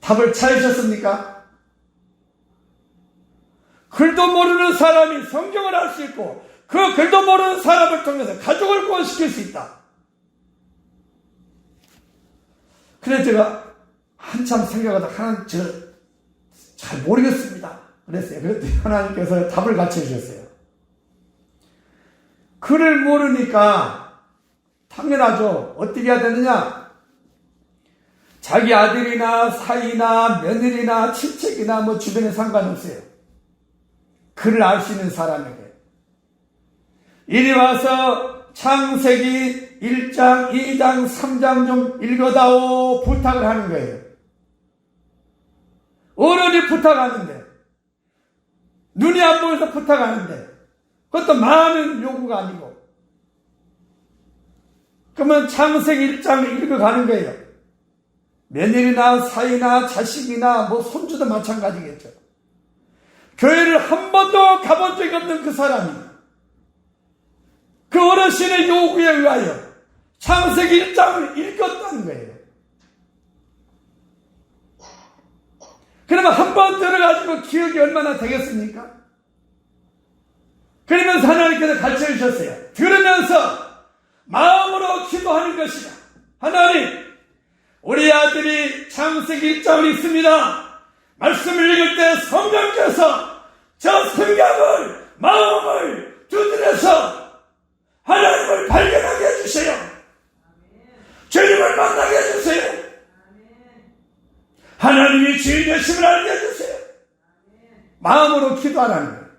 답을 찾으셨습니까? 글도 모르는 사람이 성경을 알 수 있고 그 글도 모르는 사람을 통해서 가족을 구원시킬 수 있다. 그래서 제가 한참 생각하다 하나님 잘 모르겠습니다. 그랬어요. 그랬더니 하나님께서 답을 같이 해주셨어요. 글을 모르니까 당연하죠. 어떻게 해야 되느냐? 자기 아들이나 사이나 며느리나 친척이나 뭐 주변에 상관없어요. 글을 알 수 있는 사람에게 이리 와서 창세기 1장, 2장, 3장 좀 읽어다오 부탁을 하는 거예요. 어른이 부탁하는데 눈이 안 보여서 부탁하는데 그것도 많은 요구가 아니고 그러면 창세기 1장을 읽어가는 거예요. 며느리나 사이나 자식이나 뭐 손주도 마찬가지겠죠. 교회를 한 번도 가본 적이 없는 그 사람이 그 어르신의 요구에 의하여 창세기 1장을 읽었다는 거예요. 그러면 한 번 들어가지고 기억이 얼마나 되겠습니까? 그러면서 하나님께서 가르쳐 주셨어요. 들으면서 마음으로 기도하는 것이다. 하나님, 우리 아들이 창세기 1장을 읽습니다. 말씀을 읽을 때 성령께서 저 성경을 마음을 두드려서 하나님을 발견하게 해주세요. 주님을 만나게 해주세요. 하나님이 주인 되심을 알게 해주세요. 마음으로 기도하라는 거예요.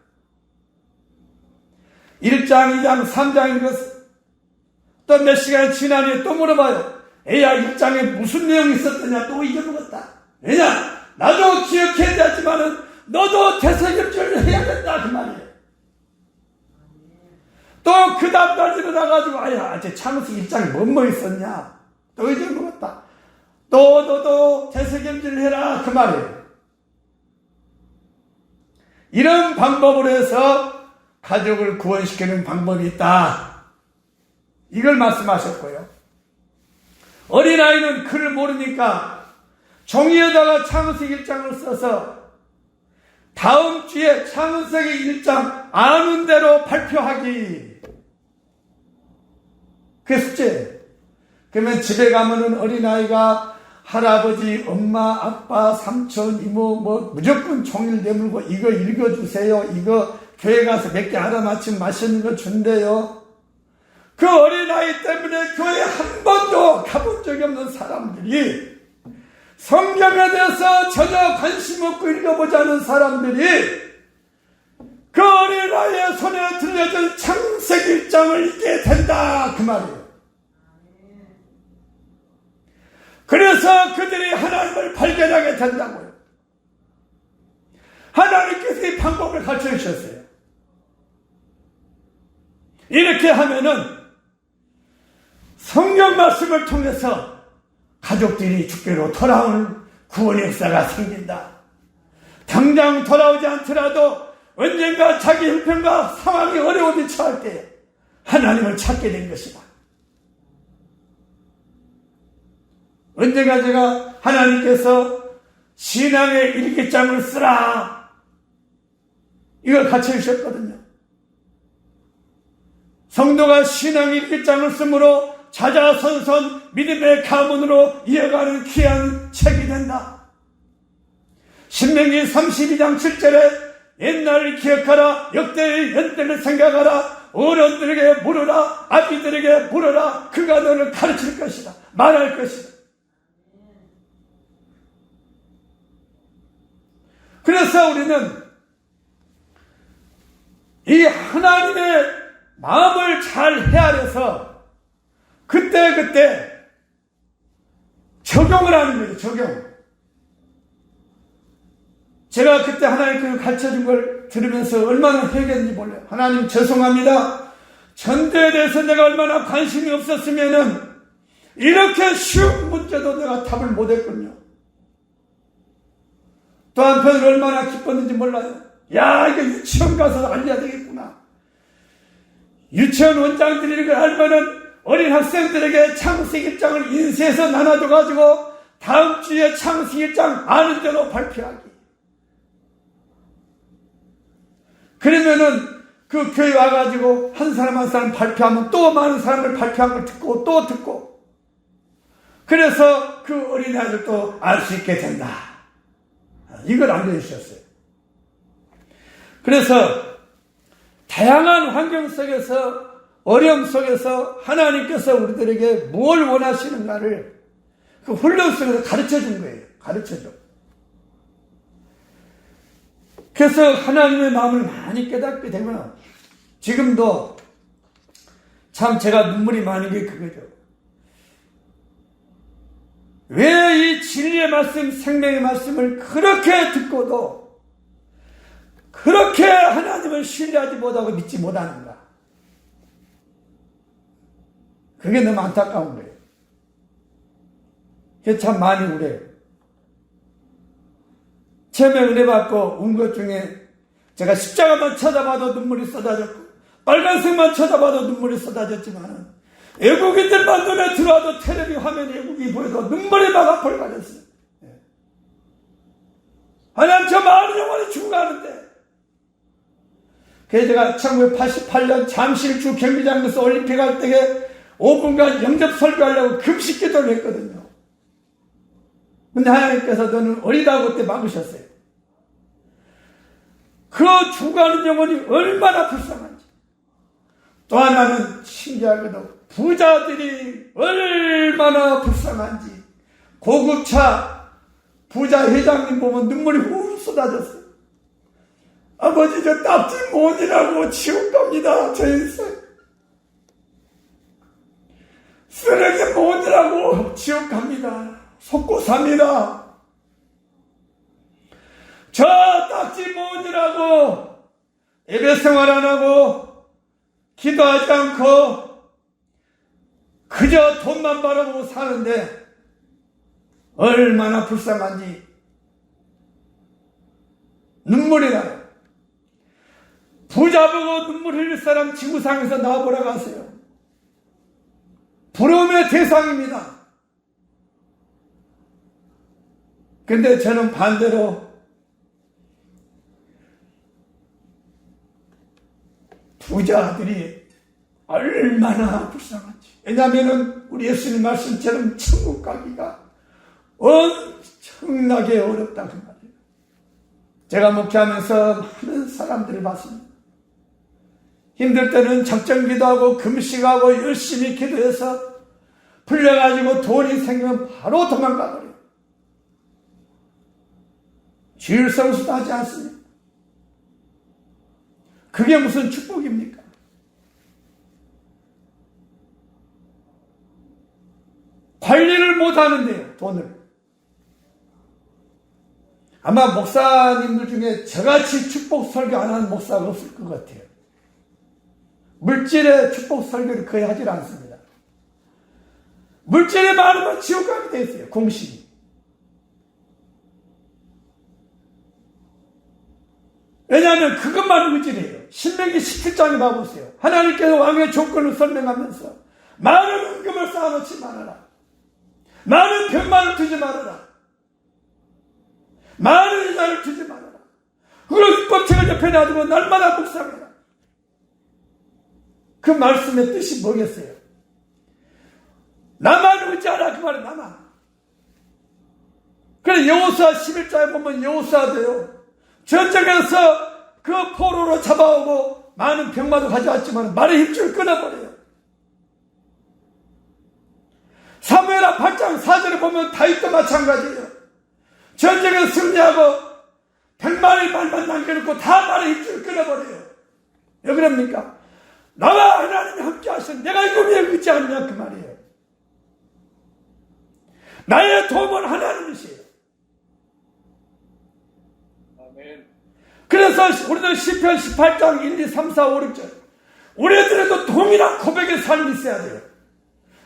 1장, 2장, 3장 읽었어. 또 몇 시간 지나니 또 물어봐요. 애야 1장에 무슨 내용이 있었더냐? 또 잊어먹었다. 왜냐? 나도 기억해야 되지만은 너도 되새김질을 해야 된다 그 말이에요. 또 그 다음날 일어나가지고 아야 제 창세기 1장에 뭐뭐 있었냐? 또 잊어먹었다. 또 너도 되새김질을 해라 그 말이에요. 이런 방법으로 해서 가족을 구원시키는 방법이 있다. 이걸 말씀하셨고요. 어린아이는 글을 모르니까 종이에다가 창세기 1장을 써서 다음 주에 창세기 1장 아는 대로 발표하기. 그게 숙제예요. 그러면 집에 가면은 어린아이가 할아버지, 엄마, 아빠, 삼촌, 이모 뭐 무조건 종이를 내밀고 이거 읽어주세요. 이거 교회 가서 몇 개 알아맞히면 맛있는 거 준대요. 그 어린아이 때문에 교회 한 번도 가본 적이 없는 사람들이 성경에 대해서 전혀 관심 없고 읽어보지 않은 사람들이 그 어린아이의 손에 들려준 창세기 1장을 읽게 된다 그 말이에요. 그래서 그들이 하나님을 발견하게 된다고요. 하나님께서 이 방법을 가르쳐 주셨어요. 이렇게 하면은 성경 말씀을 통해서 가족들이 주께로 돌아오는 구원의 역사가 생긴다. 당장 돌아오지 않더라도 언젠가 자기 형편과 상황이 어려움에 처할 때 하나님을 찾게 된 것이다. 언젠가 제가 하나님께서 신앙의 일기장을 쓰라 이걸 가르쳐 주셨거든요. 성도가 신앙의 일기장을 쓰므로 자자손손 믿음의 가문으로 이어가는 귀한 책이 된다. 신명기 32장 7절에 옛날을 기억하라, 역대의 연대를 생각하라, 어른들에게 물으라, 아비들에게 물으라, 그가 너를 가르칠 것이다, 말할 것이다. 그래서 우리는 이 하나님의 마음을 잘 헤아려서 그때 적용을 하는 거예요. 적용. 제가 그때 하나님께서 가르쳐준 걸 들으면서 얼마나 회개했는지 몰라요. 하나님 죄송합니다. 전도에 대해서 내가 얼마나 관심이 없었으면은 이렇게 쉬운 문제도 내가 답을 못했군요. 또 한편으로 얼마나 기뻤는지 몰라요. 야, 이거 유치원 가서 알려야 되겠구나. 유치원 원장들이 이걸 알면은 어린 학생들에게 창세기 1장을 인쇄해서 나눠줘가지고 다음 주에 창세기 1장 아는 대로 발표하기. 그러면은 그 교회 와가지고 한 사람 한 사람 발표하면 또 많은 사람을 발표한 걸 듣고 또 듣고, 그래서 그 어린아이들도 알 수 있게 된다. 이걸 알려주셨어요. 그래서 다양한 환경 속에서, 어려움 속에서 하나님께서 우리들에게 무엇을 원하시는가를 그 훈련 속에서 가르쳐 준 거예요. 가르쳐 줘. 그래서 하나님의 마음을 많이 깨닫게 되면 지금도 참 제가 눈물이 많은 게 그거죠. 왜 이 진리의 말씀, 생명의 말씀을 그렇게 듣고도 그렇게 하나님을 신뢰하지 못하고 믿지 못하는가? 그게 너무 안타까운 거예요. 그게 참 많이 울어요. 처음에 은혜 받고 운 것 중에 제가 십자가만 쳐다봐도 눈물이 쏟아졌고 빨간색만 쳐다봐도 눈물이 쏟아졌지만 외국인들만 눈에 들어와도 텔레비 화면에 외국인이 보여도 눈물이 막 앞을 가렸어요. 하나님, 저 많은 영혼이 죽어가는데. 그래서 제가 1988년 잠실주 경기장에서 올림픽 할 때에 5분간 영접 설교하려고 금식 기도를 했거든요. 근데 하나님께서 저는 어리다고 그때 막으셨어요. 그 죽어가는 영혼이 얼마나 불쌍한지. 또 하나는 신기하게도 부자들이 얼마나 불쌍한지. 고급차 부자 회장님 보면 눈물이 후 쏟아졌어요. 아버지, 저 딱지 못이라고 지옥 갑니다. 저 인생 쓰레기 못이라고 지옥 갑니다. 속고 삽니다. 저 딱지 못이라고 예배 생활 안 하고 기도하지 않고 그저 돈만 벌어보고 사는데 얼마나 불쌍한지 눈물이 나요. 부자 보고 눈물 흘릴 사람 지구상에서 나와보라 가세요. 부러움의 대상입니다. 근데 저는 반대로 부자들이 얼마나 불쌍한지. 왜냐하면 우리 예수님 말씀처럼 천국 가기가 엄청나게 어렵다 그 말이에요. 제가 목회하면서 많은 사람들을 봤습니다. 힘들 때는 작정 기도하고 금식하고 열심히 기도해서 풀려가지고 돈이 생기면 바로 도망가버려요. 주일 성수도 하지 않습니다. 그게 무슨 축복입니까? 관리를 못하는데요, 돈을. 아마 목사님들 중에 저같이 축복 설교 안 하는 목사가 없을 것 같아요. 물질의 축복 설교를 거의 하질 않습니다. 물질이 많으면 지옥 가게 돼 있어요, 공식이. 왜냐하면 그것만 의지해요. 신명기 17장에 봐보세요. 하나님께서 왕의 조건을 설명하면서 많은 은금을 쌓아놓지 말아라. 많은 병마를 두지 말아라. 많은 여자를 두지 말아라. 그리고 율법책을 옆에 놔두고 날마다 묵상해라. 그 말씀의 뜻이 뭐겠어요? 나만 의지하라 그 말은 나만. 그래서 여호수아 11장에 보면 여호수아도요. 전쟁에서 그 포로로 잡아오고 많은 병마도 가져왔지만 말의 힘줄을 끊어버려요. 사무엘하 8장 4절에 보면 다윗도 마찬가지예요. 전쟁에서 승리하고 100마리 말만 남겨놓고 다 말의 힘줄을 끊어버려요. 왜 그럽니까? 나와 하나님이 함께 하신 내가 이거 왜 의지하느냐 그 말이에요. 나의 도움은 하나님이시에요. 아멘. 그래서 우리는 시편 18장 1, 2, 3, 4, 5, 6절 우리들에도 동일한 고백의 삶이 있어야 돼요.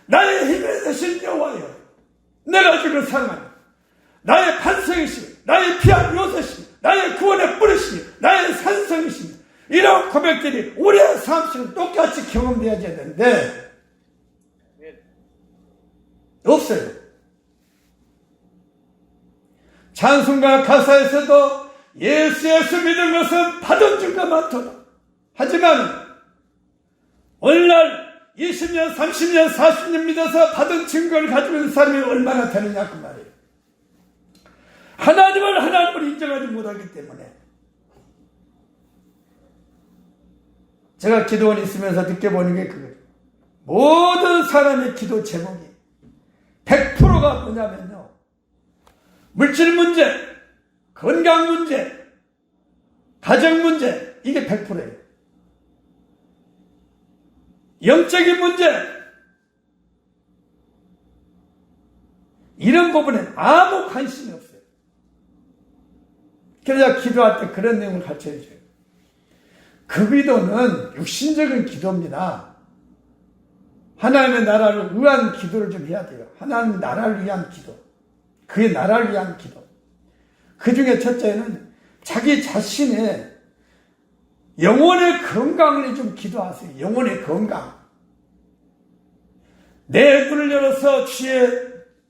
나의 힘이 되신 여호와여, 내가 주를 사랑하니 나의 반석이시니 나의 피한 요새시니 나의 구원의 뿌리시니 나의 산성이시니 이런 고백들이 우리의 삶 속에 똑같이 경험되어야 되는데 없어요. 찬송가 가사에서도 예수 믿은 것은 받은 증거 많도다. 하지만 오늘날 20년, 30년, 40년 믿어서 받은 증거를 가지고 있는 사람이 얼마나 되느냐 그 말이에요. 하나님을 인정하지 못하기 때문에. 제가 기도원에 있으면서 느껴보는 게 그거예요. 모든 사람의 기도 제목이 100%가 뭐냐면요, 물질 문제, 건강 문제, 가정 문제, 이게 100%예요. 영적인 문제, 이런 부분에 아무 관심이 없어요. 그래서 기도할 때 그런 내용을 가르쳐줘요. 그 기도는 육신적인 기도입니다. 하나님의 나라를 위한 기도를 좀 해야 돼요. 하나님의 나라를 위한 기도, 그의 나라를 위한 기도. 그 중에 첫째는 자기 자신의 영혼의 건강을 좀 기도하세요. 영혼의 건강. 내 눈을 열어서 주의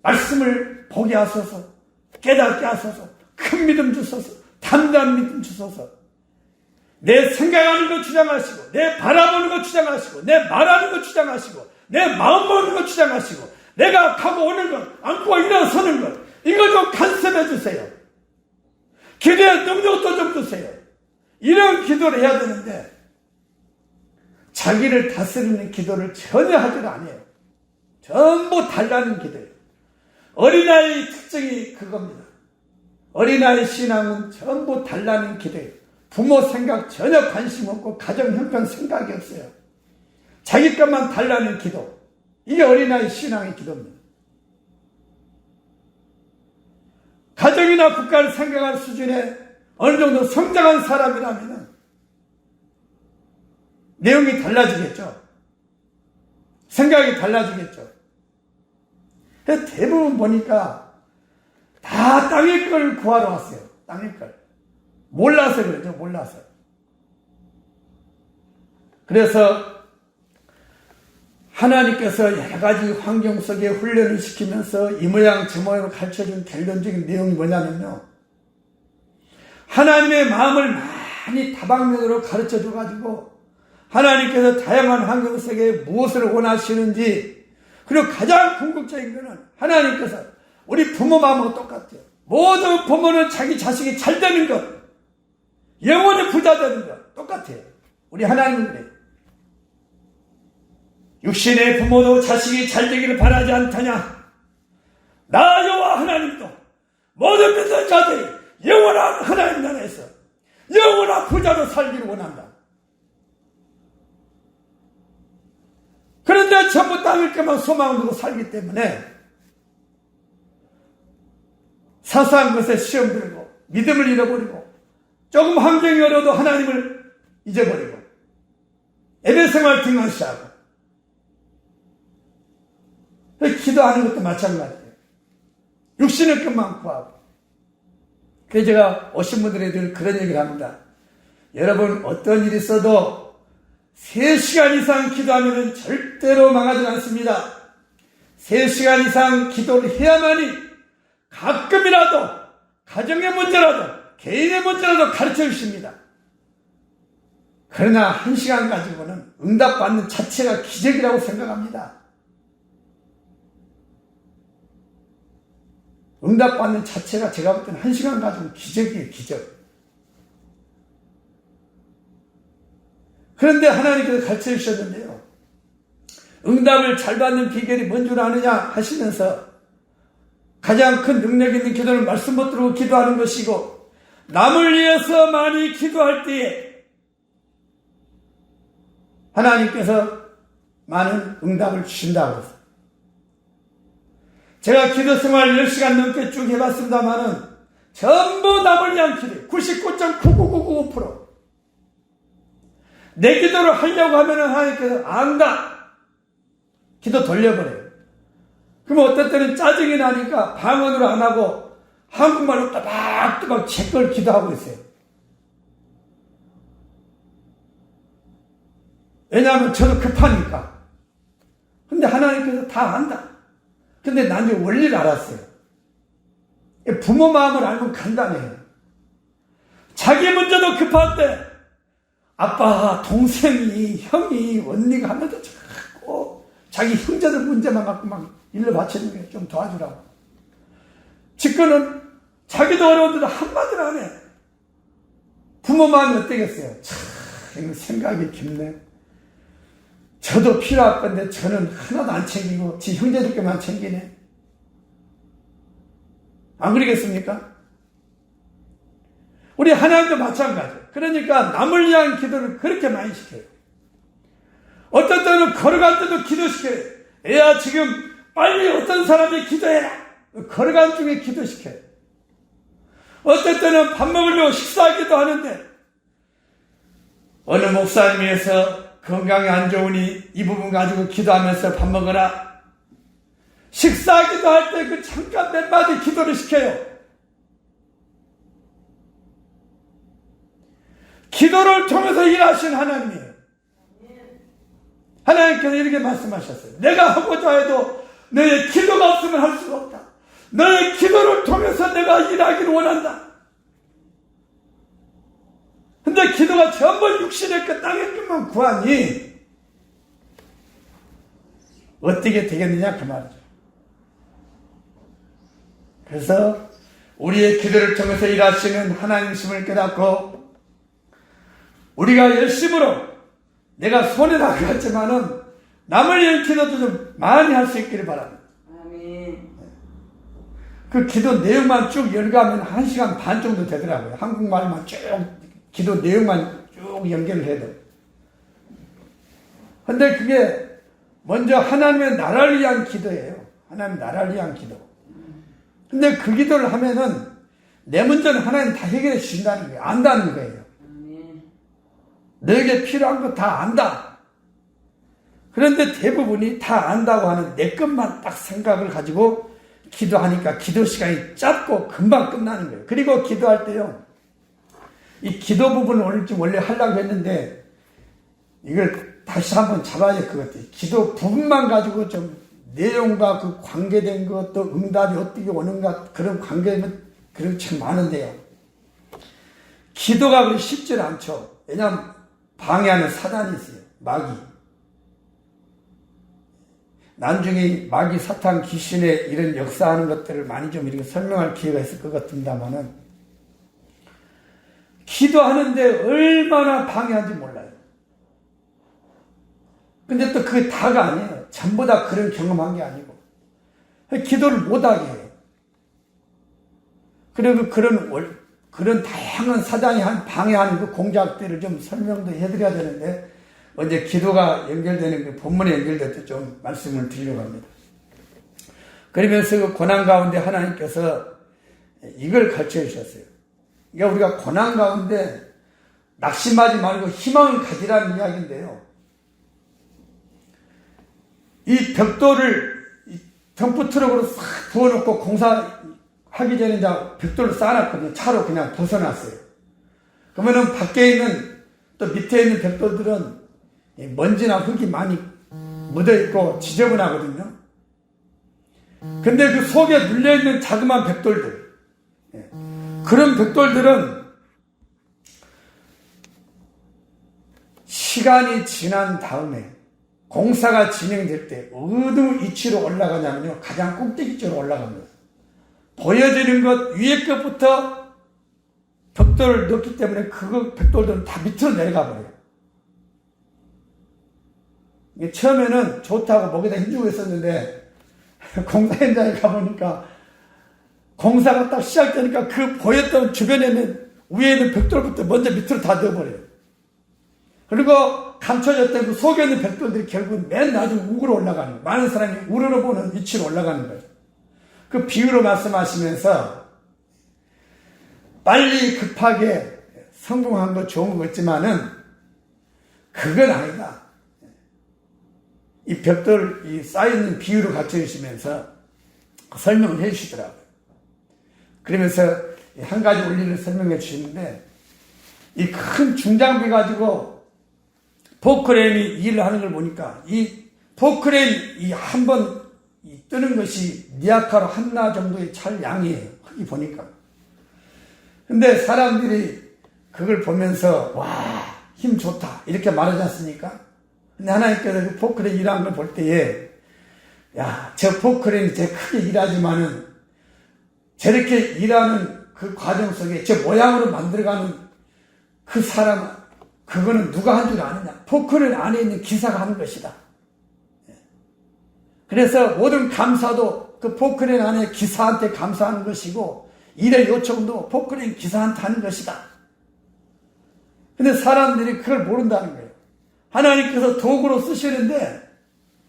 말씀을 보게 하소서, 깨닫게 하소서, 큰 믿음 주소서, 담대한 믿음 주소서. 내 생각하는 거 주장하시고, 내 바라보는 거 주장하시고, 내 말하는 거 주장하시고, 내 마음 먹는 거 주장하시고, 내가 가고 오는 것, 앉고 일어서는 것, 이거 좀 간섭해 주세요. 기도의 능력도 좀 주세요. 이런 기도를 해야 되는데 자기를 다스리는 기도를 전혀 하지를 않아요. 전부 달라는 기도예요. 어린아이의 특징이 그겁니다. 어린아이 신앙은 전부 달라는 기도예요. 부모 생각 전혀 관심 없고 가정 형편 생각이 없어요. 자기 것만 달라는 기도. 이게 어린아이 신앙의 기도입니다. 가정이나 국가를 생각할 수준에 어느 정도 성장한 사람이라면 내용이 달라지겠죠. 생각이 달라지겠죠. 대부분 보니까 다 땅의 걸 구하러 왔어요. 땅의 걸. 몰라서 그러죠. 몰라서. 그래서 하나님께서 여러 가지 환경 속에 훈련을 시키면서 이 모양 저 모양을 가르쳐준 결론적인 내용이 뭐냐면요, 하나님의 마음을 많이 다방면으로 가르쳐줘가지고 하나님께서 다양한 환경 속에 무엇을 원하시는지, 그리고 가장 궁극적인 것은 하나님께서 우리 부모 마음하고 똑같아요. 모든 부모는 자기 자식이 잘 되는 것, 영원히 부자 되는 것 똑같아요. 우리 하나님은 그래요. 육신의 부모도 자식이 잘 되기를 바라지 않다냐? 나 여호와 하나님도 모든 믿는 자들이 영원한 하나님 나라에서 영원한 부자로 살기를 원한다. 그런데 전부 땅일 것만 소망을 두고 살기 때문에 사소한 것에 시험 들고 믿음을 잃어버리고 조금 환경이 어려도 하나님을 잊어버리고 예배생활 등한시하고, 기도하는 것도 마찬가지예요. 육신의 것만 구하고. 그래서 제가 오신 분들에 늘 그런 얘기를 합니다. 여러분, 어떤 일이 있어도 3시간 이상 기도하면 절대로 망하지 않습니다. 3시간 이상 기도를 해야만이 가끔이라도 가정의 문제라도 개인의 문제라도 가르쳐 주십니다. 그러나 1시간 가지고는 응답받는 자체가 기적이라고 생각합니다. 응답받는 자체가 제가 볼 때는 1시간 가지고는 기적이에요, 기적. 그런데 하나님께서 가르쳐 주셨는데요, 응답을 잘 받는 비결이 뭔 줄 아느냐 하시면서 가장 큰 능력 있는 기도는 말씀 붙들고 기도하는 것이고, 남을 위해서 많이 기도할 때에 하나님께서 많은 응답을 주신다고 했어요. 제가 기도 생활 10시간 넘게 쭉 해봤습니다만은 전부 남을 위한 기도, 99.99999%. 내 기도를 하려고 하면은 하나님께서 안다. 기도 돌려버려요. 그러면 어떨 때는 짜증이 나니까 방언으로 안 하고 한국말로 따박따박 제 걸 기도하고 있어요. 왜냐하면 저도 급하니까. 근데 하나님께서 다 안다. 근데 난 이제 원리를 알았어요. 부모 마음을 알면 간단해요. 자기 문제도 급할 때 아빠, 동생이, 형이, 언니가 하면서 자꾸 자기 형제들 문제만 갖고 막 일러 바치는 게 좀 도와주라고. 직권은 자기도 어려운데도 한마디를 안 해. 부모 마음이 어때겠어요? 참 생각이 깊네. 저도 필요할 건데 저는 하나도 안 챙기고 지 형제들께만 챙기네. 안 그러겠습니까? 우리 하나님도 마찬가지예요. 그러니까 남을 위한 기도를 그렇게 많이 시켜요. 어떤 때는 걸어갈 때도 기도시켜요. 야, 지금 빨리 어떤 사람이 기도해라. 걸어간 중에 기도시켜요. 어떤 때는 밥 먹으려고 식사하기도 하는데 어느 목사님에서 건강이 안 좋으니 이 부분 가지고 기도하면서 밥 먹어라. 식사하기도 할 때 그 잠깐 몇 마디 기도를 시켜요. 기도를 통해서 일하신 하나님이에요. 하나님께서 이렇게 말씀하셨어요. 내가 하고자 해도 너의 기도가 없으면 할 수가 없다. 너의 기도를 통해서 내가 일하기를 원한다. 근데 기도가 전부 육신의 그 땅의 것만 구하니 어떻게 되겠느냐 그 말이죠. 그래서 우리의 기도를 통해서 일하시는 하나님이심을 깨닫고 우리가 열심으로 내가 손해다 그랬지만은 남을 위한 기도도 좀 많이 할 수 있기를 바랍니다. 아멘. 그 기도 내용만 쭉 열가면 1시간 반 정도 되더라고요. 한국말만 쭉 기도 내용만 쭉 연결을 해도. 근데 그게 먼저 하나님의 나라를 위한 기도예요. 하나님 나라를 위한 기도. 근데 그 기도를 하면은 내 문제는 하나님 다 해결해 주신다는 거예요. 안다는 거예요. 너에게 필요한 거 다 안다. 그런데 대부분이 다 안다고 하는 내 것만 딱 생각을 가지고 기도하니까 기도 시간이 짧고 금방 끝나는 거예요. 그리고 기도할 때요. 이 기도 부분을 오늘 좀 원래 하려고 했는데 이걸 다시 한번 잡아야 될 것 같아요. 기도 부분만 가지고 좀 내용과 그 관계된 것, 또 응답이 어떻게 오는가 그런 관계는 그런 참 많은데요. 기도가 그리 쉽지 않죠. 왜냐하면 방해하는 사단이 있어요. 마귀. 나중에 마귀, 사탄, 귀신의 이런 역사하는 것들을 많이 좀 이렇게 설명할 기회가 있을 것 같습니다만은 기도하는데 얼마나 방해하는지 몰라요. 근데 또 그게 다가 아니에요. 전부 다 그런 경험한 게 아니고 기도를 못하게 해요. 그리고 그런 다양한 사단이 방해하는 그 공작들을 좀 설명도 해드려야 되는데 언제 기도가 연결되는 그 본문에 연결될 때 좀 말씀을 드리려고 합니다. 그러면서 그 고난 가운데 하나님께서 이걸 가르쳐 주셨어요. 그러니까 우리가 고난 가운데 낙심하지 말고 희망을 가지라는 이야기인데요. 이 벽돌을 덤프 트럭으로 싹 부어놓고 공사하기 전에 이제 벽돌을 쌓아놨거든요. 차로 그냥 부숴놨어요. 그러면은 밖에 있는 또 밑에 있는 벽돌들은 먼지나 흙이 많이 묻어있고 지저분하거든요. 근데 그 속에 눌려있는 자그마한 벽돌들, 그런 벽돌들은 시간이 지난 다음에 공사가 진행될 때 어느 위치로 올라가냐면요. 가장 꼭대기 쪽으로 올라갑니다. 보여지는 것 위에 것부터 벽돌을 넣기 때문에 그 벽돌들은 다 밑으로 내려가 버려요. 처음에는 좋다고 목에다 힘주고 있었는데 공사 현장에 가보니까 공사가 딱 시작되니까 그 보였던 주변에 있는 위에 있는 벽돌부터 먼저 밑으로 다 넣어버려요. 그리고 감춰졌던 그 속에 있는 벽돌들이 결국 맨 나중에 우으로 올라가는 거예요. 많은 사람이 우러러 보는 위치로 올라가는 거예요. 그 비유로 말씀하시면서 빨리 급하게 성공한 거 좋은 거 있지만은 그건 아니다. 이 벽돌 이 쌓여있는 비유로 갖춰 주시면서 설명을 해 주시더라고요. 그러면서 한 가지 원리를 설명해 주시는데 이 큰 중장비 가지고 포크레인이 일을 하는 걸 보니까 이 포크레인 이 한 번 뜨는 것이 니아카로 한나 정도의 찰 양이에요. 흙이 보니까. 근데 사람들이 그걸 보면서 와, 힘 좋다 이렇게 말하지 않습니까? 근데 하나님께서 그 포크레인 일하는 걸 볼 때에 야, 저 포크레인이 제 크게 일하지만은 저렇게 일하는 그 과정 속에 저 모양으로 만들어가는 그 사람, 그거는 누가 한 줄 아느냐? 포크레인 안에 있는 기사가 하는 것이다. 그래서 모든 감사도 그 포크레인 안에 기사한테 감사하는 것이고 일의 요청도 포크레인 기사한테 하는 것이다. 근데 사람들이 그걸 모른다는 거예요. 하나님께서 도구로 쓰시는데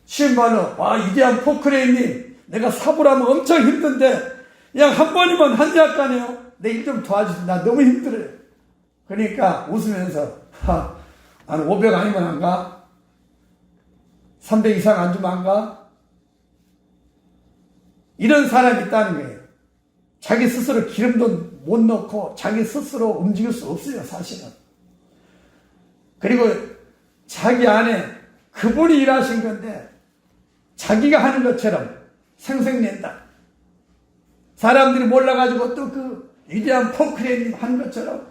쉬운 말로 와, 위대한 포크레인님, 내가 사부라면 엄청 힘든데 그냥 한 번이면 한대할까네요. 내 일 좀 도와주세요. 나 너무 힘들어요. 그러니까 웃으면서 나는 500 아니면 안 가? 300 이상 안 주면 안 가? 이런 사람이 있다는 거예요. 자기 스스로 기름도 못 넣고 자기 스스로 움직일 수 없어요, 사실은. 그리고 자기 안에 그분이 일하신 건데 자기가 하는 것처럼 생색낸다. 사람들이 몰라가지고 또 그 위대한 포크레인님 하는 것처럼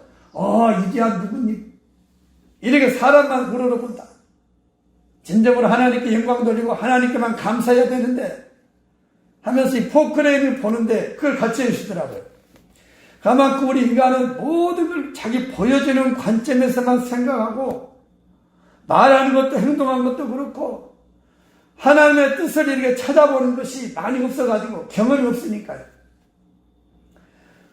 위대한 누구님 이렇게 사람만 우러러본다. 진정으로 하나님께 영광 돌리고 하나님께만 감사해야 되는데 하면서 이 포크레인을 보는데 그걸 같이 해주시더라고요. 그만큼 우리 인간은 모든 걸 자기 보여지는 관점에서만 생각하고 말하는 것도 행동하는 것도 그렇고 하나님의 뜻을 이렇게 찾아보는 것이 많이 없어가지고 경험이 없으니까요.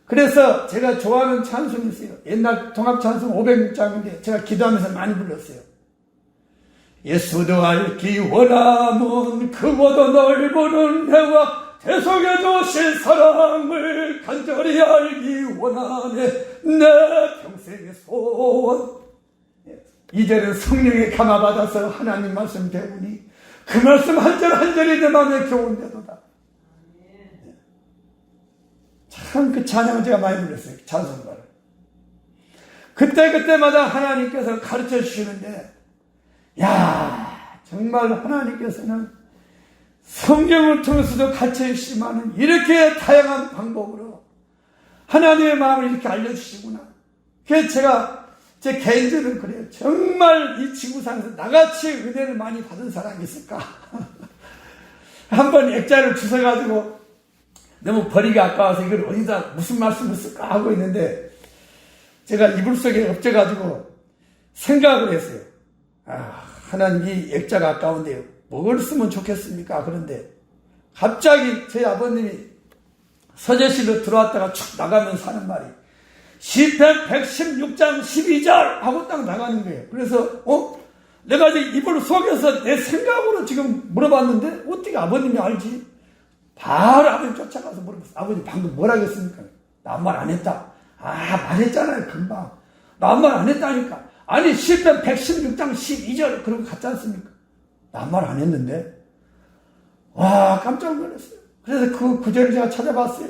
그래서 제가 좋아하는 찬송이 있어요. 옛날 통합찬송 506장인데 제가 기도하면서 많이 불렀어요. 예수도 알기 원하면 그보다 넓은 은혜와 대속해 주신 사랑을 간절히 알기 원하네 내 평생의 소원. 2절은 성령에 감화받아서 하나님 말씀 배우니 그 말씀 한 절 한 절이 내 마음에 교훈되도다. 참 그 찬양을 제가 많이 불렀어요. 찬송가를. 그때마다 하나님께서 가르쳐 주시는데 야, 정말 하나님께서는 성경을 통해서도 가르쳐 주시지만 이렇게 다양한 방법으로 하나님의 마음을 이렇게 알려주시구나. 그래서 제가 제 개인적으로 그래요. 정말 이 지구상에서 나같이 은혜를 많이 받은 사람이 있을까? 한번 액자를 주워가지고 너무 버리기 아까워서 이걸 어디다 무슨 말씀을 쓸까 하고 있는데 제가 이불 속에 엎져가지고 생각을 했어요. 하나님 이 액자가 아까운데 뭘 쓰면 좋겠습니까? 그런데 갑자기 제 아버님이 서재실로 들어왔다가 쭉 나가면서 하는 말이 시편 116장 12절 하고 딱 나가는 거예요. 그래서 내가 지금 이불 속에서 내 생각으로 지금 물어봤는데 어떻게 아버님이 알지? 바로 아버님 쫓아가서 물어봤어요. 아버님 방금 뭐라 그랬습니까? 나 아무 말 안 했다. 말했잖아요 금방. 나 아무 말 안 했다니까. 아니 시편 116장 12절 그런 거 같지 않습니까? 나 아무 말 안 했는데. 와, 깜짝 놀랐어요. 그래서 그 구절을 제가 찾아봤어요.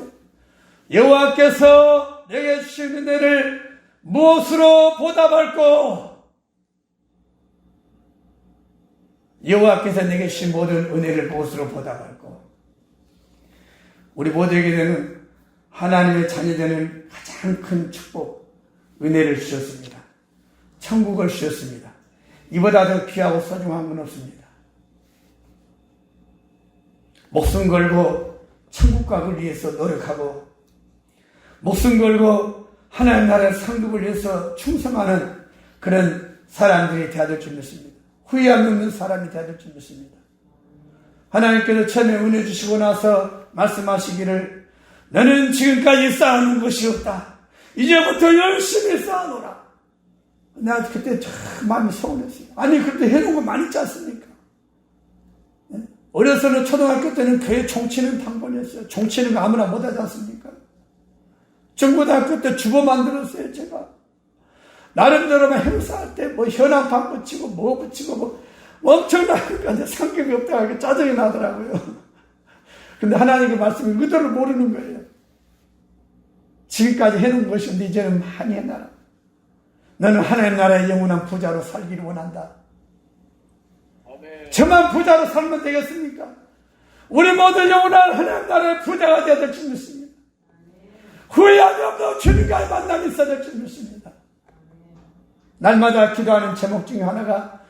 여호와께서 내게 주신 은혜를 무엇으로 보답할꼬? 여호와께서 내게 주신 모든 은혜를 무엇으로 보답할꼬? 우리 모두에게는 하나님의 자녀되는 가장 큰 축복, 은혜를 주셨습니다. 천국을 주셨습니다. 이보다 더 귀하고 소중한 건 없습니다. 목숨 걸고 천국 가기 위해서 노력하고 목숨 걸고 하나님 나라의 상급을 위해서 충성하는 그런 사람들이 되어야 될 줄 믿습니다. 후회함 없는 사람이 되어야 될 줄 믿습니다. 하나님께서 처음에 은혜 주시고 나서 말씀하시기를 너는 지금까지 쌓아놓은 것이 없다. 이제부터 열심히 쌓아놓으라. 내가 그때 참 마음이 서운했어요. 아니 그때 해놓은 거 많이 있지 않습니까? 어려서는 초등학교 때는 교회 종치는 당번이었어요. 종치는 거 아무나 못하지 않습니까? 중고등학교 때 주보 만들었어요, 제가. 나름대로 행사할 때 현황판 붙이고 붙이고 엄청나게 성격이 없다고 짜증이 나더라고요. 근데 하나님의 말씀이 의도를 모르는 거예요. 지금까지 해놓은 것인데 이제는 많이 해놔라. 너는 하나님 나라의 영원한 부자로 살기를 원한다. 저만 부자로 살면 되겠습니까? 우리 모두 영원한 하나님 나라의 부자가 되어야 될 줄 믿습니다. 후회함이 없는 주님과의 만남이 있어야 될 줄 믿습니다. 날마다 기도하는 제목 중에 하나가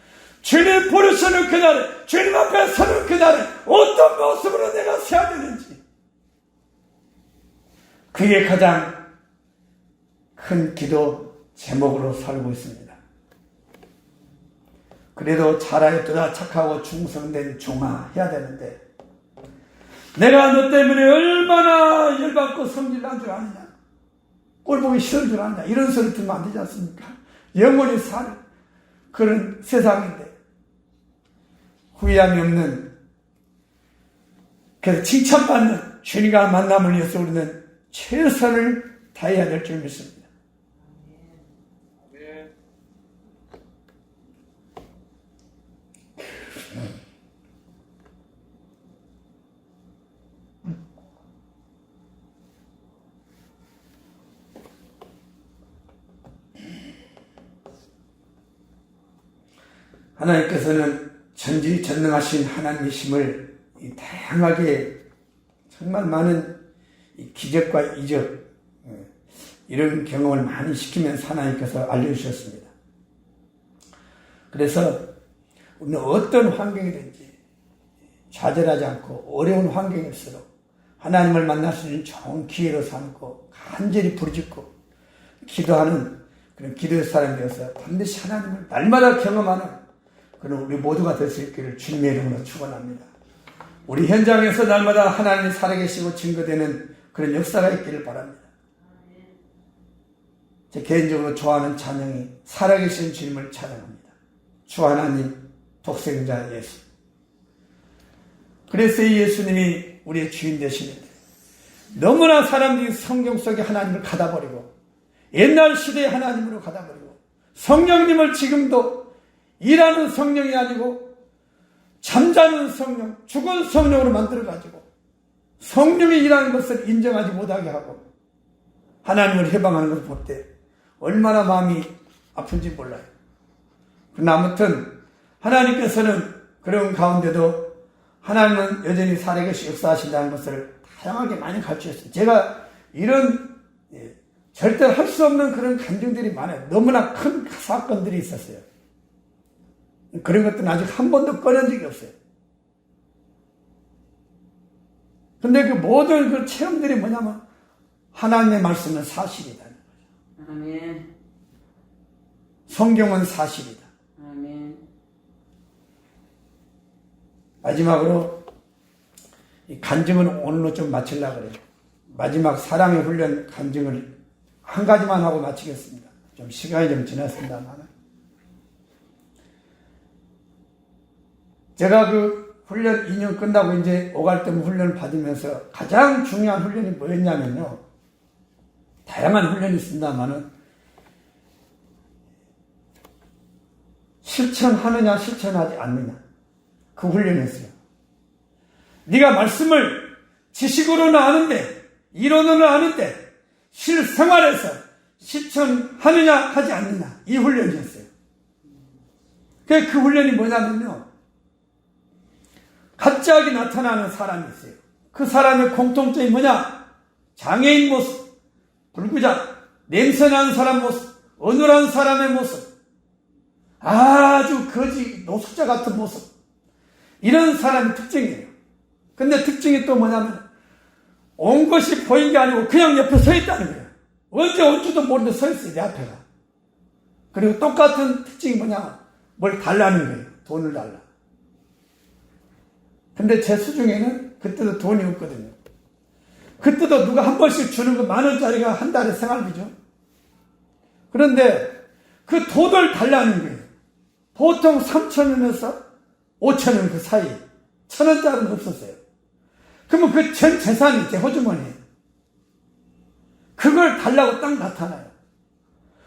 주님 부르시는 그날에, 주님 앞에 서는 그날에 어떤 모습으로 내가 서야 되는지, 그게 가장 큰 기도 제목으로 살고 있습니다. 그래도 잘하였도다 착하고 충성된 종아 해야 되는데, 내가 너 때문에 얼마나 열받고 성질 난 줄 아느냐, 꼴보기 싫은 줄 아느냐, 이런 소리 들으면 안 되지 않습니까? 영원히 살 그런 세상인데 후회함이 없는, 그래서 칭찬받는 주님과 만남을 위해서 우리는 최선을 다해야 될 줄 믿습니다. 하나님께서는 전지전능하신 하나님이심을 다양하게 정말 많은 기적과 이적, 이런 경험을 많이 시키면서 하나님께서 알려주셨습니다. 그래서 우리는 어떤 환경이든지 좌절하지 않고 어려운 환경일수록 하나님을 만날 수 있는 좋은 기회로 삼고 간절히 부르짖고 기도하는 그런 기도의 사람이 되어서 반드시 하나님을 날마다 경험하는 그런 우리 모두가 될 수 있기를 주님의 이름으로 축원합니다. 우리 현장에서 날마다 하나님이 살아계시고 증거되는 그런 역사가 있기를 바랍니다. 제 개인적으로 좋아하는 찬양이 살아계신 주님을 찬양합니다. 주 하나님 독생자 예수. 그래서 이 예수님이 우리의 주인 되시는데 너무나 사람들이 성경 속에 하나님을 가다버리고 옛날 시대의 하나님으로 가다버리고 성령님을 지금도 일하는 성령이 아니고 잠자는 성령, 죽은 성령으로 만들어가지고 성령이 일하는 것을 인정하지 못하게 하고 하나님을 해방하는 것을 볼 때 얼마나 마음이 아픈지 몰라요. 그러나 아무튼 하나님께서는 그런 가운데도 하나님은 여전히 살아계시 역사하신다는 것을 다양하게 많이 가르치셨어요. 제가 이런 절대로 할 수 없는 그런 감정들이 많아요. 너무나 큰 사건들이 있었어요. 그런 것들은 아직 한 번도 꺼낸 적이 없어요. 근데 그 모든 그 체험들이 뭐냐면 하나님의 말씀은 사실이다. 아멘. 성경은 사실이다. 아멘. 마지막으로 이 간증은 오늘로 좀 마치려고 그래요. 마지막 사랑의 훈련 간증을 한 가지만 하고 마치겠습니다. 좀 시간이 좀 지났습니다만. 제가 그 훈련 2년 끝나고 이제 오갈점 훈련을 받으면서 가장 중요한 훈련이 뭐였냐면요. 다양한 훈련이 있습니다만은 실천하느냐 실천하지 않느냐 그 훈련이었어요. 네가 말씀을 지식으로는 아는데 이론으로는 아는데 실생활에서 실천하느냐 하지 않느냐 이 훈련이었어요. 그 훈련이 뭐냐면요. 갑자기 나타나는 사람이 있어요. 그 사람의 공통점이 뭐냐? 장애인 모습, 불구자, 냄새나는 사람 모습, 어눌한 사람의 모습, 아주 거지 노숙자 같은 모습, 이런 사람의 특징이에요. 근데 특징이 또 뭐냐면 온 것이 보인 게 아니고 그냥 옆에 서 있다는 거예요. 언제 올 줄도 모르는데 서 있어요. 내 앞에가. 그리고 똑같은 특징이 뭐냐면 뭘 달라는 거예요. 돈을 달라. 근데 제 수중에는 그때도 돈이 없거든요. 그때도 누가 한 번씩 주는 거 10,000원짜리가 한 달에 생활비죠. 그런데 그 돈을 달라는 거예요. 보통 3,000원에서 5,000원 그 사이 1,000원짜리는 없었어요. 그러면 그 전 재산이 제 호주머니예요. 그걸 달라고 딱 나타나요.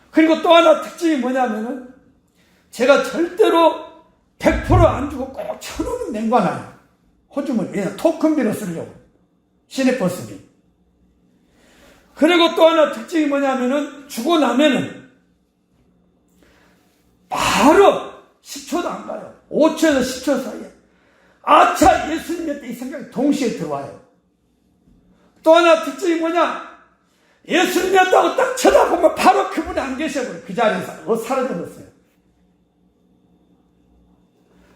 그리고 또 하나 특징이 뭐냐면은 제가 절대로 100% 안 주고 꼭 1,000원은 낸거나요. 호주머니, 왜냐 토큰비로 쓰려고. 시내버스비. 그리고 또 하나 특징이 뭐냐면은 주고 나면은 바로 10초도 안 가요. 5초에서 10초 사이에 아차, 예수님이었다, 이 생각이 동시에 들어와요. 또 하나 특징이 뭐냐? 예수님이었다고 딱 쳐다보면 바로 그분이 안 계셔버려요. 그 자리에서 사라져버렸어요.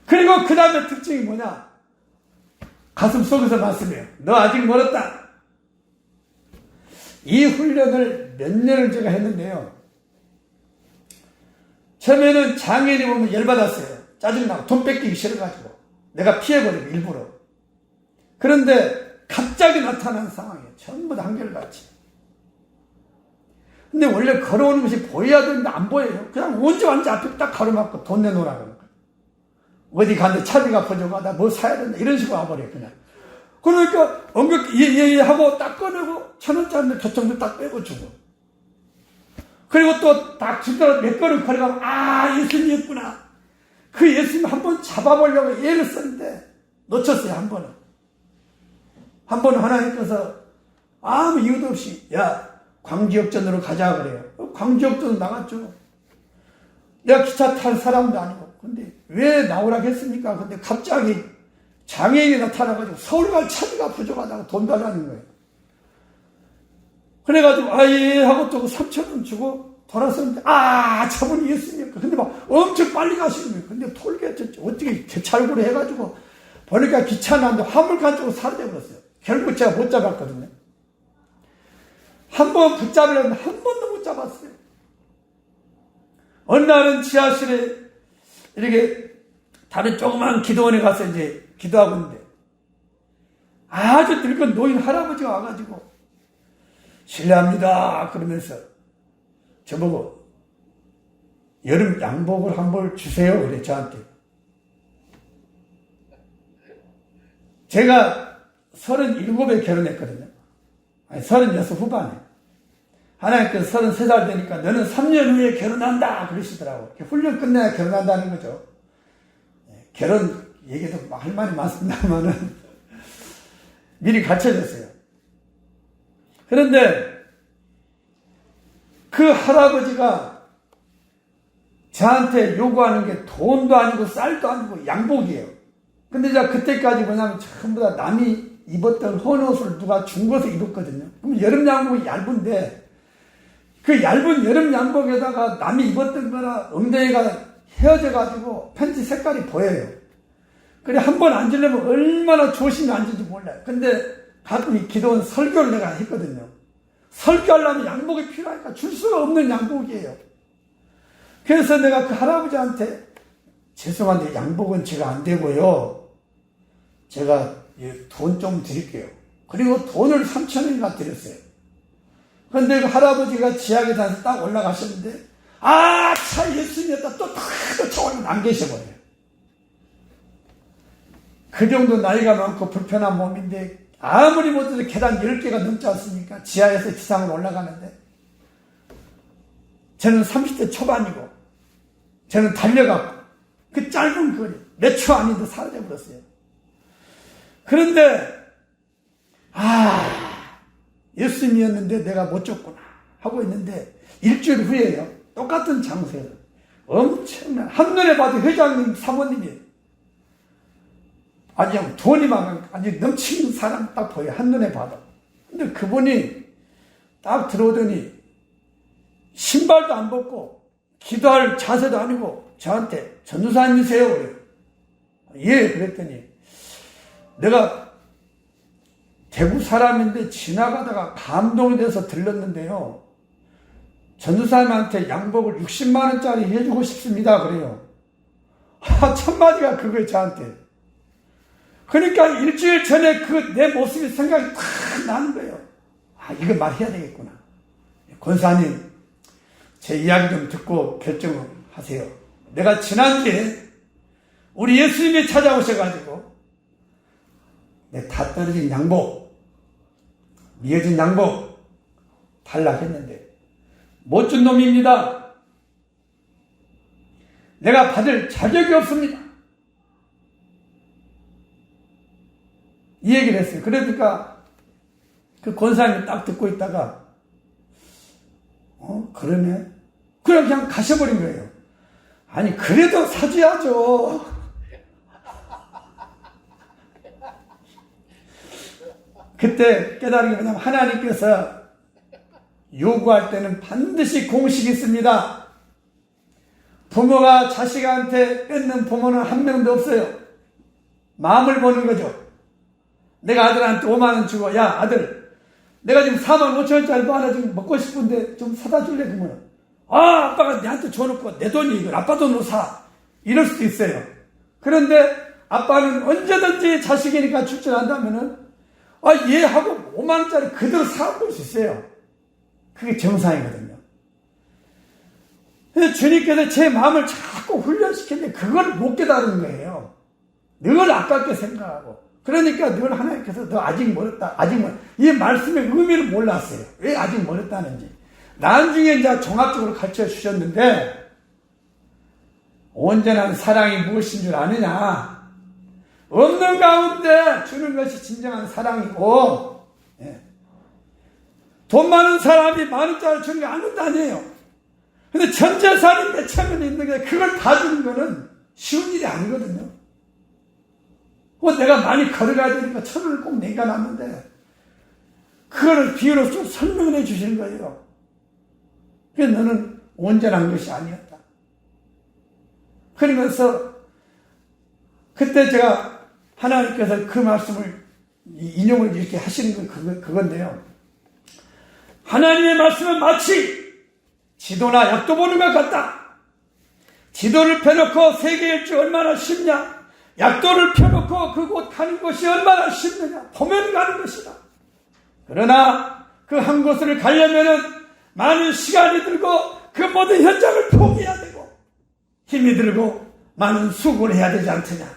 그리고 그 다음에 특징이 뭐냐? 가슴 속에서 말씀해요. 너 아직 멀었다. 이 훈련을 몇 년을 제가 했는데요. 처음에는 장애인이 보면 열받았어요. 짜증나고 돈 뺏기기 싫어가지고 내가 피해버리고 일부러. 그런데 갑자기 나타나는 상황이에요. 전부 다 한결같이. 근데 원래 걸어오는 것이 보여야 되는데 안 보여요. 그냥 언제 완전 앞에 딱 가로막고 돈 내놓으라 그러는 거예요. 어디 갔는데 차비가 퍼져가 나 뭐 사야 된다 이런 식으로 와버려요. 그냥. 그러니까 엄격 하고 딱 꺼내고 1,000원짜리 교통비 딱 빼고 주고. 그리고 또 딱 주더라도 몇 걸음 걸어가면 아, 예수님이었구나. 그 예수님 한 번 잡아보려고 애를 썼는데 놓쳤어요. 한 번은. 한 번은 하나님께서 아무 이유도 없이 야, 광지역전으로 가자 그래요. 광지역전 나갔죠. 내가 기차 탈 사람도 아니고. 근데 왜 나오라고 했습니까? 근데 갑자기 장애인이 나타나가지고 서울 갈 차비가 부족하다고 돈 달라는 거예요. 그래가지고 아예 하고 또 3,000원 주고 돌아섰는데 저분이 예수님이니까. 근데 막 엄청 빨리 가시는 거예요. 근데 톨게이트 어떻게 개찰구를 해가지고 보니까 기차 나는데 화물칸 쪽으로 사라져버렸어요. 결국 제가 못 잡았거든요. 한 번 붙잡으려는데 한 번도 못 잡았어요. 어느 날은 지하실에 이렇게 다른 조그만 기도원에 가서 이제 기도하고 있는데 아주 늙은 노인 할아버지가 와가지고 실례합니다 그러면서 저보고 여름 양복을 한 벌 주세요 그래 저한테. 제가 37에 결혼했거든요. 아니 36 후반에. 하나님께서 33살 되니까 너는 3년 후에 결혼한다 그러시더라고. 훈련 끝내야 결혼한다는 거죠. 결혼 얘기도 할 말이 많습니다만은 미리 가르쳐줬어요. 그런데 그 할아버지가 저한테 요구하는 게 돈도 아니고 쌀도 아니고 양복이에요. 근데 제가 그때까지 뭐냐면 전부 다 남이 입었던 헌옷을 누가 준 것을 입었거든요. 그럼 여름 양복이 얇은데 그 얇은 여름 양복에다가 남이 입었던 거나 엉덩이가 헤어져가지고 팬티 색깔이 보여요. 그래 한 번 앉으려면 얼마나 조심히 앉을지 몰라요. 근데 가끔 이 기도원 설교를 내가 했거든요. 설교하려면 양복이 필요하니까 줄 수가 없는 양복이에요. 그래서 내가 그 할아버지한테 죄송한데 양복은 제가 안 되고요. 제가 돈 좀 드릴게요. 그리고 돈을 3,000원이나 드렸어요. 그런데 그 할아버지가 지하 계단에서 딱 올라가셨는데 차 예수님이었다 또 저걸 안 계셔버려요. 그 정도 나이가 많고 불편한 몸인데 아무리 못해도 계단 10개가 넘지 않습니까? 지하에서 지상으로 올라가는데 저는 30대 초반이고 저는 달려가고 그 짧은 거리 몇 초 안인데 사라져버렸어요. 그런데 예수님이었는데 내가 못 줬구나 하고 있는데 일주일 후에요. 똑같은 장소에서 엄청난 한눈에 봐도 회장님 사모님이에요. 아니 돈이 아니 넘치는 사람 딱 보여요. 한눈에 봐도. 근데 그분이 딱 들어오더니 신발도 안 벗고 기도할 자세도 아니고 저한테 전도사님이세요? 그래요. 예 그랬더니 내가 대구 사람인데 지나가다가 감동이 돼서 들렀는데요. 전도사님한테 양복을 60만 원짜리 해주고 싶습니다. 그래요. 첫마디가 그거예요 저한테. 그러니까 일주일 전에 그 내 모습이 생각이 탁 나는 거예요. 이거 말해야 되겠구나. 권사님 제 이야기 좀 듣고 결정하세요. 내가 지난주에 우리 예수님이 찾아오셔가지고 내 다 떨어진 양복 미어진 양복 달라했는데 못 준 놈입니다. 내가 받을 자격이 없습니다. 이 얘기를 했어요. 그러니까 그 권사님이 딱 듣고 있다가 그러네? 그냥 가셔버린 거예요. 아니 그래도 사줘야죠. 그때 깨달은 게 뭐냐면 하나님께서 요구할 때는 반드시 공식이 있습니다. 부모가 자식한테 뺏는 부모는 한 명도 없어요. 마음을 보는 거죠. 내가 아들한테 5만 원 주고, 야 아들 내가 지금 4만 5천 원짜리 뭐 하나 지금 먹고 싶은데 좀 사다 줄래? 그러면 아빠가 내한테 줘놓고 내 돈이 이걸 아빠 돈으로 사, 이럴 수도 있어요. 그런데 아빠는 언제든지 자식이니까 줄 줄 안다면은 얘하고 5만 원짜리 그대로 사올 수 있어요. 그게 정상이거든요. 근데 주님께서 제 마음을 자꾸 훈련시키는데 그걸 못 깨달은 거예요. 늘 아깝게 생각하고. 그러니까 늘 하나님께서 너 아직 멀었다. 이 말씀의 의미를 몰랐어요. 왜 아직 멀었다는지. 나중에 이제 종합적으로 가르쳐 주셨는데, 온전한 사랑이 무엇인 줄 아느냐? 없는 가운데 주는 것이 진정한 사랑이고, 돈 많은 사람이 만 원짜리 주는 게 아무것도 아니에요. 근데 전 재산이 몇천 원이 있는데 그걸 다 주는 거는 쉬운 일이 아니거든요. 내가 많이 걸어가야 되니까 1,000원을 꼭 내가 놨는데 그거를 비유로 좀 설명을 해 주시는 거예요. 그래서 너는 온전한 것이 아니었다. 그러면서 그때 제가 하나님께서 그 말씀을 인용을 이렇게 하시는 건 그건데요. 하나님의 말씀은 마치 지도나 약도 보는 것 같다. 지도를 펴놓고 세계 일주 얼마나 쉽냐? 약도를 펴놓고 그곳 가는 것이 얼마나 쉽느냐? 보면 가는 것이다. 그러나 그 한 곳을 가려면은 많은 시간이 들고 그 모든 현장을 포기해야 되고 힘이 들고 많은 수고를 해야 되지 않느냐?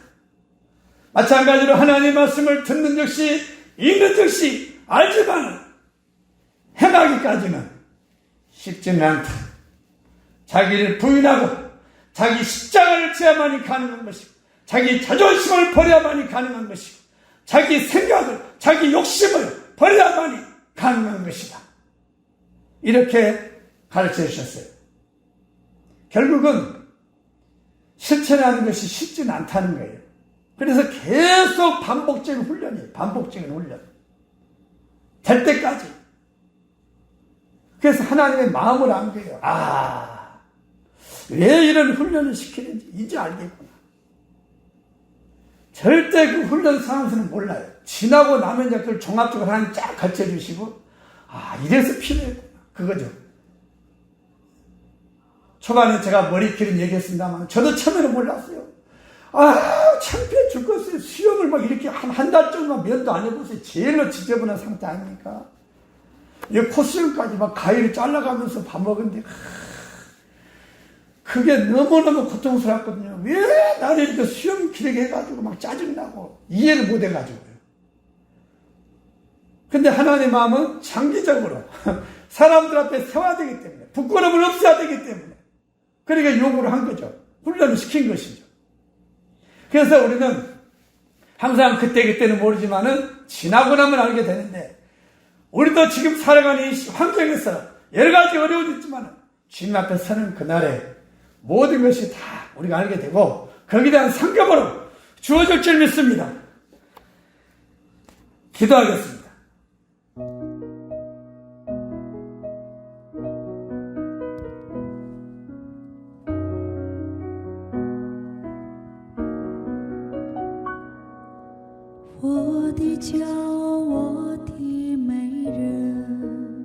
마찬가지로 하나님의 말씀을 듣는 즉시 읽는 즉시 알지만 행하기까지는 쉽지는 않다. 자기를 부인하고 자기 십자가를 져야만이 가능한 것이고 자기 자존심을 버려야만이 가능한 것이고 자기 생각을 자기 욕심을 버려야만이 가능한 것이다. 이렇게 가르쳐 주셨어요. 결국은 실천하는 것이 쉽지는 않다는 거예요. 그래서 계속 반복적인 훈련이에요. 반복적인 훈련. 될 때까지. 그래서 하나님의 마음을 안 거예요. 왜 이런 훈련을 시키는지 이제 알겠구나. 절대 그 훈련 상황에서는 몰라요. 지나고 나면 이제 그걸 종합적으로 하나님 쫙 가르쳐 주시고, 이래서 필요했구나. 그거죠. 초반에 제가 머리끼리 얘기했습니다만, 저도 처음에는 몰랐어요. 창피해 죽겠어요. 수영을 막 이렇게 한 달 정도만 면도 안 해보세요. 제일로 지저분한 상태 아닙니까? 이 콧수염까지 막 가위를 잘라가면서 밥 먹은데, 그게 너무너무 고통스럽거든요. 왜 나를 이렇게 수염 기르게 해가지고 막 짜증나고 이해를 못 해가지고요. 근데 하나님의 마음은 장기적으로 사람들 앞에 세워야 되기 때문에, 부끄러움을 없애야 되기 때문에, 그러니까 요구를 한 거죠. 훈련을 시킨 것이죠. 그래서 우리는 항상 그때는 모르지만은 지나고 나면 알게 되는데, 우리도 지금 살아가는 이 환경에서 여러 가지 어려움이 있지만 주님 앞에 서는 그날에 모든 것이 다 우리가 알게 되고 거기에 대한 상급으로 주어질 줄 믿습니다. 기도하겠습니다.我的骄傲，我的美人，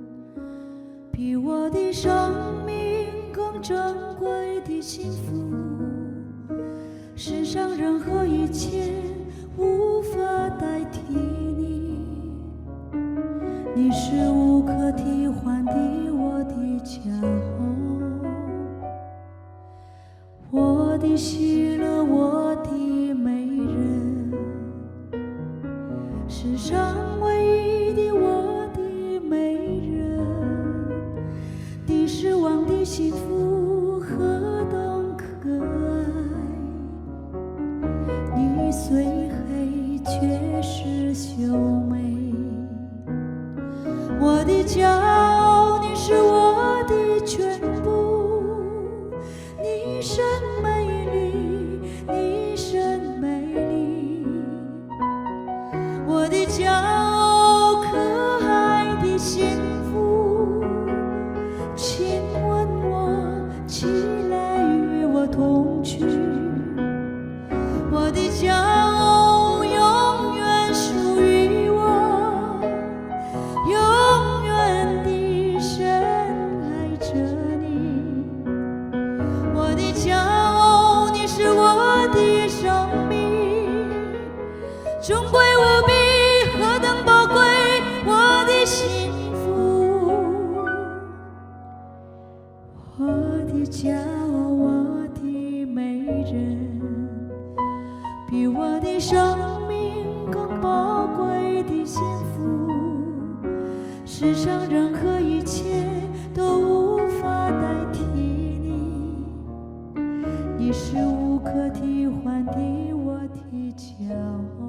比我的生命更珍贵的幸福，世上任何一切无法代替你，你是无可替换的我的骄傲，我的喜乐，我的美人。世上唯一的我的美人，你失望的幸福何等可爱，你虽黑却是秀美，我的骄傲，你是我的全部，你甚美丽，你甚美丽，我的骄傲，世上任何一切都无法代替你，你是无可替换的我的骄傲。